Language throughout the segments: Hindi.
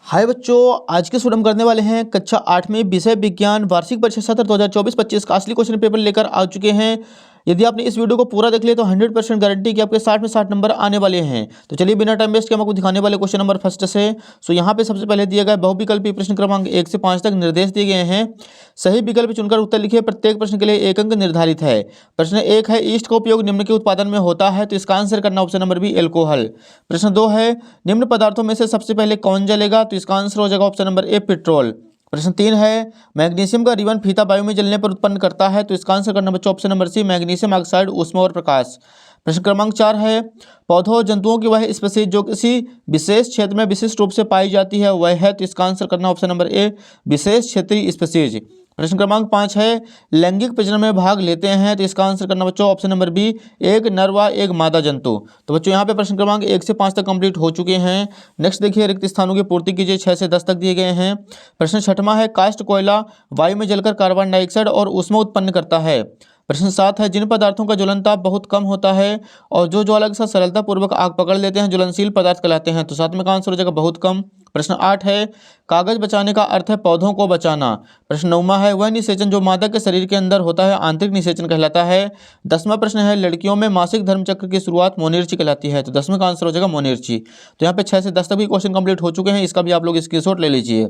हाय बच्चों, आज के स्टूडेंट करने वाले हैं कक्षा 8 में विषय विज्ञान वार्षिक परीक्षा सत्र 2024-25 का असली क्वेश्चन पेपर लेकर आ चुके हैं। यदि आपने इस वीडियो को पूरा देख लिया तो 100% गारंटी कि आपके 60 में 60 नंबर आने वाले हैं। तो चलिए बिना टाइम वेस्ट के हम आपको दिखाने वाले क्वेश्चन नंबर फर्स्ट से। यहाँ पे सबसे पहले दिया गया बहुविकल्पी प्रश्न क्रमांक 1 से 5 तक निर्देश दिए गए हैं। सही विकल्प चुनकर उत्तर लिखिए। प्रत्येक प्रश्न के लिए 1 अंक निर्धारित है। प्रश्न 1 है, ईस्ट का उपयोग निम्न के उत्पादन में होता है, तो इसका आंसर करना ऑप्शन नंबर बी एल्कोहल। प्रश्न 2 है, निम्न पदार्थों में से सबसे पहले कौन जलेगा, तो इसका आंसर हो जाएगा ऑप्शन नंबर ए पेट्रोल। प्रश्न 3 है, मैग्नीशियम का रिबन फीता वायु में जलने पर उत्पन्न करता है, तो इसका आंसर करना बच्चों option number C magnesium oxide, ऊष्मा और प्रकाश। प्रश्न क्रमांक 4 है, पौधों और जंतुओं की वह स्पीशीज जो किसी विशेष क्षेत्र में विशिष्ट रूप से पाई जाती है वह है, तो इसका आंसर करना ऑप्शन नंबर ए विशेष क्षेत्रीय स्पीशीज। प्रश्न क्रमांक 5 है, लैंगिक प्रजनन में भाग लेते हैं, तो इसका आंसर करना बच्चों ऑप्शन नंबर बी एक नर व एक मादा जंतु। तो बच्चों यहाँ पे प्रश्न क्रमांक 1 से 5 तक कंप्लीट हो चुके हैं। नेक्स्ट देखिए, रिक्त स्थानों की पूर्ति कीजिए। 6 से 10 तक दिए गए हैं। प्रश्न 6वां है, काष्ठ कोयला वायु में जलकर कार्बन डाइऑक्साइड और ऊष्मा उत्पन्न करता है। प्रश्न 7 है, जिन पदार्थों का ज्वलन ताप बहुत कम होता है और जो ज्वाला के साथ सरलता पूर्वक आग पकड़ लेते हैं ज्वलनशील पदार्थ कहलाते हैं, तो 7 में का आंसर हो जाएगा बहुत कम। प्रश्न 8 है, कागज बचाने का अर्थ है पौधों को बचाना। प्रश्न 9वां है, वह निषेचन जो मादा के शरीर के अंदर होता है आंतरिक निषेचन कहलाता है। 10वां प्रश्न है, लड़कियों में मासिक धर्म चक्र की शुरुआत मोनिर्ची कहलाती है, तो 10वें का आंसर हो जाएगा मोनिर्ची। तो यहाँ पे 6 से 10 तक भी क्वेश्चन कंप्लीट हो चुके हैं। इसका भी आप लोग स्क्रीनशॉट ले लीजिए।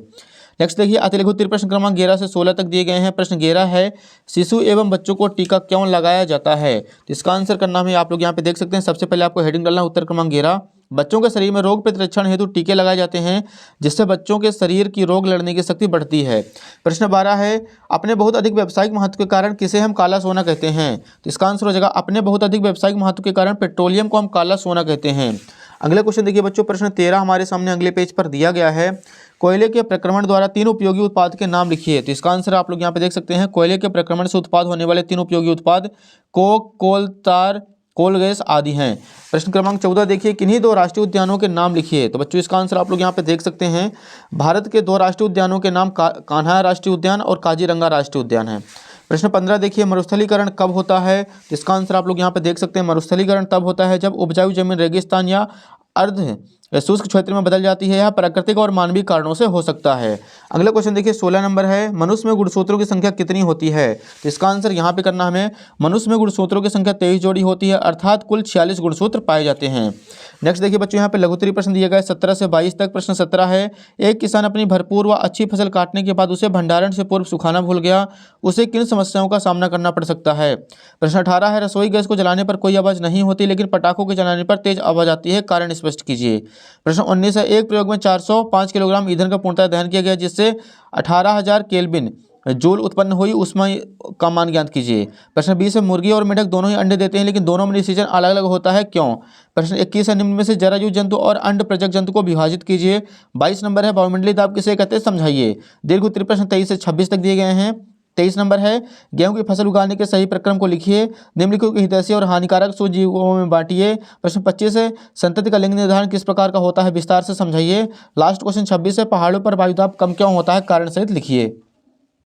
नेक्स्ट देखिए, अतिलघु प्रश्न क्रमांक 11 से 16 तक दिए गए हैं। प्रश्न 11 है, शिशु एवं बच्चों को टीका क्यों लगाया जाता है, तो इसका आंसर करना है आप लोग यहाँ पे देख सकते हैं। सबसे पहले आपको हेडिंग डालना उत्तर क्रमांक 11। बच्चों के शरीर में रोग प्रतिरक्षण हेतु टीके लगाए जाते हैं जिससे बच्चों के शरीर की रोग लड़ने की शक्ति बढ़ती है। प्रश्न 12 है, अपने बहुत अधिक व्यावसायिक महत्व के कारण किसे हम काला सोना कहते हैं, तो इसका आंसर हो जाएगा अपने बहुत अधिक व्यावसायिक महत्व के कारण पेट्रोलियम को हम काला सोना कहते हैं। अगला क्वेश्चन देखिए बच्चों, प्रश्न 13 हमारे सामने अगले पेज पर दिया गया है। कोयले के प्रक्रमण द्वारा 3 उपयोगी उत्पाद के नाम लिखिए, तो इसका आंसर आप लोग यहाँ पे देख सकते हैं। कोयले के प्रक्रमण से उत्पाद होने वाले 3 उपयोगी उत्पाद कोक, कोल तार, कोल गैस आदि हैं। प्रश्न क्रमांक 14 देखिए, किन्हीं 2 राष्ट्रीय उद्यानों के नाम लिखिए, तो बच्चों इसका आंसर आप लोग यहाँ पे देख सकते हैं। भारत के 2 राष्ट्रीय उद्यानों के नाम कान्हा राष्ट्रीय उद्यान और काजीरंगा राष्ट्रीय उद्यान है। प्रश्न 15 देखिए, मरुस्थलीकरण कब होता है, तो इसका आंसर आप लोग यहाँ पे देख सकते हैं। मरुस्थलीकरण तब होता है जब उपजाऊ जमीन रेगिस्तान या अर्ध शुष्क क्षेत्र में बदल जाती है। यह प्राकृतिक और मानवीय कारणों से हो सकता है। अगला क्वेश्चन देखिए, 16 नंबर है, मनुष्य में गुणसूत्रों की संख्या कितनी होती है, तो इसका आंसर यहाँ पे करना हमें। मनुष्य में गुणसूत्रों की संख्या 23 जोड़ी होती है, अर्थात कुल 46 गुणसूत्र पाए जाते हैं। नेक्स्ट देखिए बच्चों, यहाँ पे लघुत्तरीय प्रश्न दिया गया है 17 से 22 तक। प्रश्न 17 है, एक किसान अपनी भरपूर व अच्छी फसल काटने के बाद उसे भंडारण से पूर्व सुखाना भूल गया, उसे किन समस्याओं का सामना करना पड़ सकता है। प्रश्न 18 है, रसोई गैस को जलाने पर कोई आवाज़ नहीं होती लेकिन पटाखों के जलाने पर तेज आवाज़ आती है, कारण स्पष्ट कीजिए। प्रश्न 19 है, एक प्रयोग में 405 किलोग्राम ईंधन का पूर्णतः दहन किया गया जिससे 18,000 केल्विन जूल उत्पन्न हुई, ऊष्मा का मान ज्ञात कीजिए। प्रश्न 20 है, मुर्गी और मेढक दोनों ही अंडे देते हैं लेकिन दोनों में निषेचन अलग अलग होता है, क्यों। प्रश्न 21 है, निम्न में से जरायु जंतु और अंड प्रजक जंतु को विभाजित कीजिए। 22 नंबर है, वायुमंडलीय दाब किसे कहते हैं समझाइए। दीर्घ उत्तरीय प्रश्न 23 से 26 तक दिए गए हैं। 23 नंबर है, गेहूं की फसल उगाने के सही प्रक्रम को लिखिए। निम्नलिखित को हितैषी और हानिकारक सूक्ष्मजीवों में बांटिए। प्रश्न 25 है, संतति का लिंग निर्धारण किस प्रकार का होता है, विस्तार से समझाइए। लास्ट क्वेश्चन 26 है, पहाड़ों पर वायुदाब कम क्यों होता है, कारण सहित लिखिए।